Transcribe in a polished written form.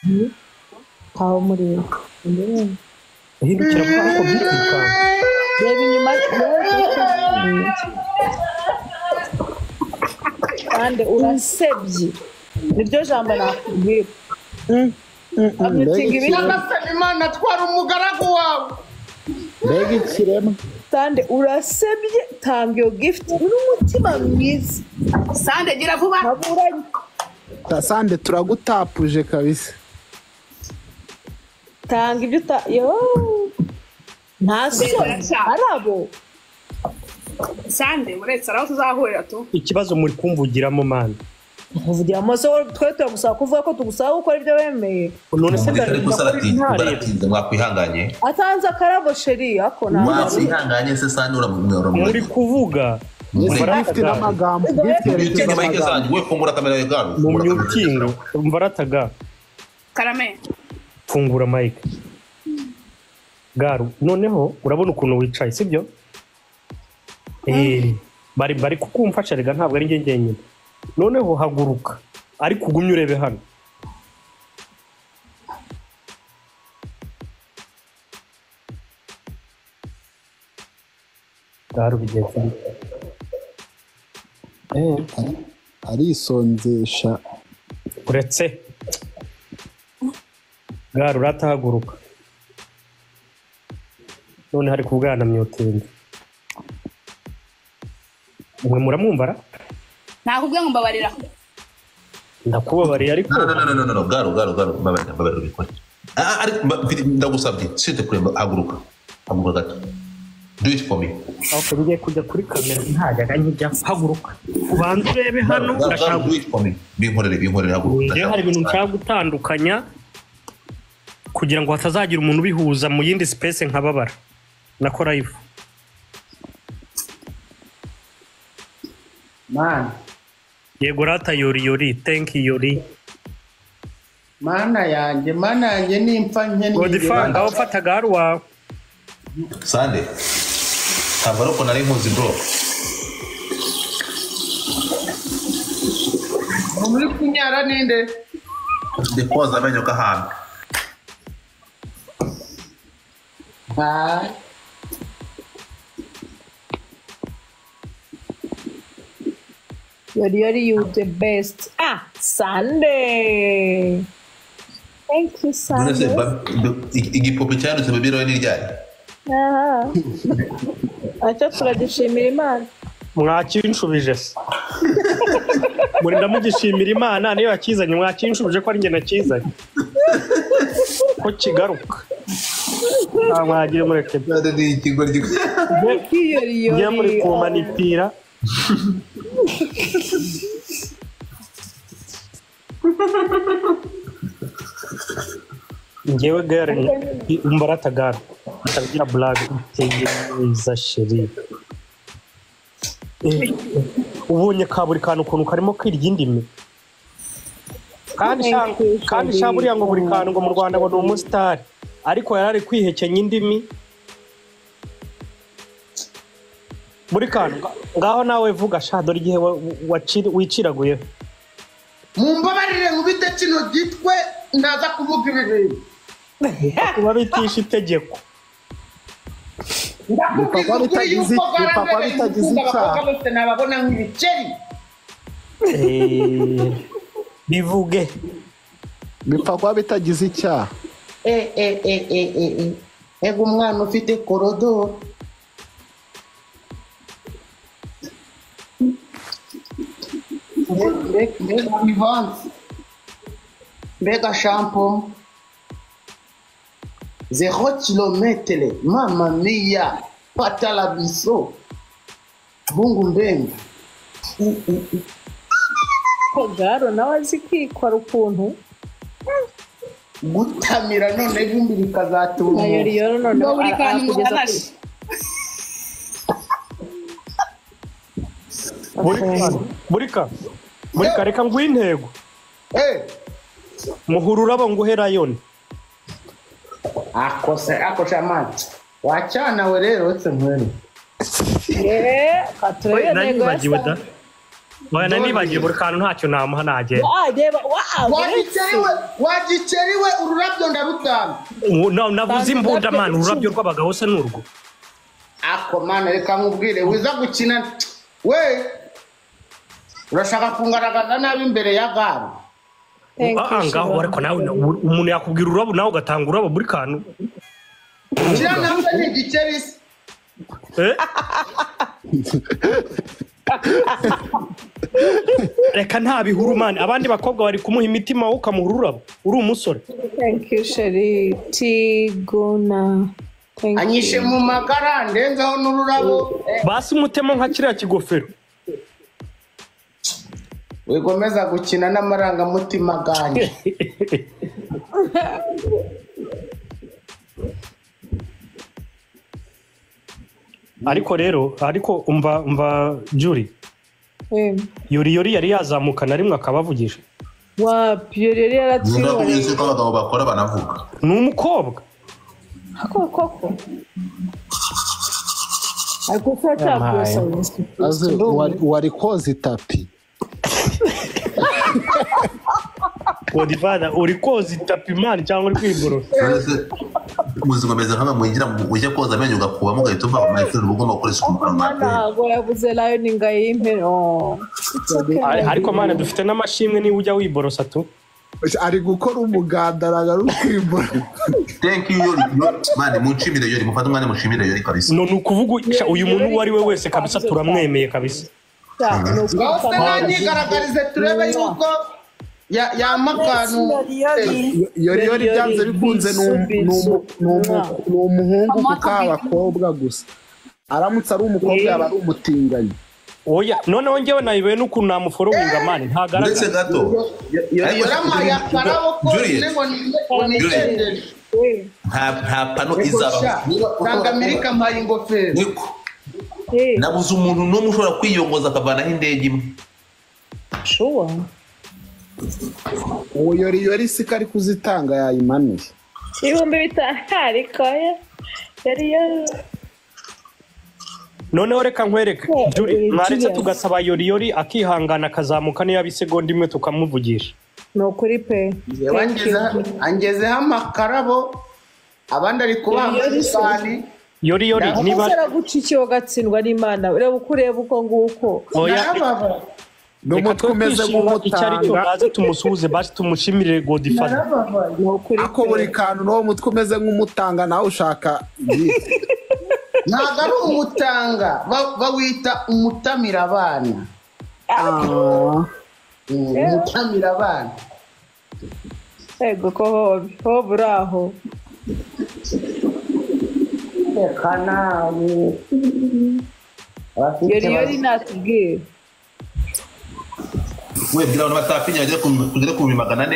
kaho muri hindukira vuba ariko byitwa reba inyuma kandi urasebye niryo jambo nakubwira amutinga ibintu Imana twara umugaragu wawe mbega ikiremwa Sande urasebye tanga iyo gift n'umutima mwiza Sande gira vuba naburanye Sande turagutapuje kabisa tanga ibyo yo ntaso arabo Sande uretse araho tuzahurira tu ikibazo muri kumvugiramo man kuvugiramo so twe tugusaba kuvuga ko tugusaba gukora ibyo wemeye none se ndaratinze mwakwihanganye atanze akarabo sheri ako mwakwihanganye se Sande muri kuvuga Gift n'amagambo we fungura kamera yawe garu mu myutingo mvarataga Karame fungura mic garu noneho urabona ukuntu wicaye sibyo bari kukumfasha rega ntabwo ari njye nyine noneho haguruka ariko ugumye urebe hano garu bigenze arisonzesha uretse garu uratahaguruka none hari kubwana myutingo mwe muramwumvara nakubwiye ngo mbabarira ndakubabariye ariko no garu mbabarira bikore ndagusabye site kuremba haguruka gato do it for me aho ngiye kujya kuri kamera ntajyaga nkijya haguruka ubanza urebe hano ndashaka do it for me binkorere haguruka njye hari ibintu nshaka gutandukanya kugira ngo hatazagira umuntu ubihuza mu yindi space nkababara nakora ifu man yego rata yori thank you yori mana yanjye nimpfa nkene Godifan aho fata garu wawe Sande ntabwo ari uko nari nkuzi bro muri kunyara ninde depoza amenyo kahana Yori you the best Sunday thank you Sunday igipope cyanditse babiro ni ryari acha turagishimira Imana mwakinshubije se muri ndamugishimira Imana niyo yakizanye mwakinshubije ko ari nge nakizanye ko kigaruka mwagire mureke ni ikigo ngiye muri kumanipira ngewe gare umbarata gare atagira blague iteye neza sheri ubonye ka buri kantu ukuntu karimo kwirya indimi kandi sha buriya ngo buri kantu ngo mu Rwanda ngo ni umusitari ariko yarari kwihekenya indimi buri kantu ngaho nawe vuga sha dore igihe wiciraguye mumbabarire nkubite kino gitwe ndaza kuvuga ibintu kuba bitisha itegeko ndakubwiza ukuri yuko bitagize icyaha bose nababona nk'ibiceri bivuge bipfa kuba bitagize icyaha ego umwana ufite korodoro mbega ivansi mbega shampo 0 kilometre mama mia patala biso bungu mbenga Garo nawe azi kwikora ukuntu gutamira none ivumbi rikazatuma Yori none arakugeza Burika reka nguhe intego muhurura abo nguhera yone akosha amazi wachana we rero wese nkwere nanibagiwe da oya nanibagiye buri kantu ntacyo namuha nagenda reba wawe wagikeriwe ururabyo ndarutanga navuze imbunda mani ururabyo rw'abagabo se n'urwo ako mana reka nkubwire wiza gukina we urashaka kungaragaza nabi imbere ya gare ngaho ariko nawe umuntu yakubwira ururabo nawe ugatanga ururabo buri kantu kiriya ntabwo ni igikerisi reka nta bihuru mani abandi bakobwa bari kumuha imitima wowe ukamuha ururabo uri umusore thank you sheri tigona anyishe mu magara ndenzaho n'ururabo basi umutemo nka kiriya kigofero wigomeza gukina n'amarangamutima ganjye ariko umva Juri Yori yari yazamuka na rimwe akabavugisha wapi yari yaraciwe nzi ko abagabo bakora banavuga ni umukobwa koko ariko aze wari koza itapi Godivada uri koza itapi mani cyangwa uri kwiborosa ubuzima bumeze nk'amwe mwinjira ujya koza amenyo ugakubamo ugahita uva mu mayiferi uba ugomba gukoresha umukara ntabwo yavuze nayo ni ngayimpe ariko mani dufite n'amashimwe niba ujya wiborosa tu ari gukora umuganda aragaruka kwiborosa thank you Yori mani munshimire Yori mufate umwanya mushimire Yori kabisa no nukuvuga uyu muntu uwo ari we wese kabisa turamwemeye kabisa ngaho se nanyigaragarize turebe yuko yamakanu Yori byanze bikunze ni umuhungu kuko abakobwa gusa aramutse ari umukobwa yaba ari umutinganyi oya noneho njyewe nayibaye n'ukuntu namuforowinga mani ntagaragara ndetse gato yaramuhaye akarabo ko nta pano izabaho tanga Amerika mpaye ingofero niko nabuze umuntu n'umwe ushobora kwiyongoza akavanaho indege imwe shuwa uwo Yori siko ari kuzitanga yayimanuye 5,000 ariko yari noneho reka nkwereke mwaretse tugasaba Yori akihangana akazamuka niyo abisegonda imwe tukamuvugisha ni ukuri pe angezeho amakarabo abandi ari kubaha amasahani Yori niba guca icyo gatsindwa n'Imana ureba uko ureba uko nguko n'umutwe umeze nk'umutanga baze tumusuhuze basi tumushimire Godifada ako buri kantu n'uwo mutwe umeze nk'umutanga nawe ushaka ntabwo ari umutanga bawita umutamira abana umutamira abana ego ko hobe uri aho reka nawe Yori natubwire webwira abantu batapinya bagere ku 400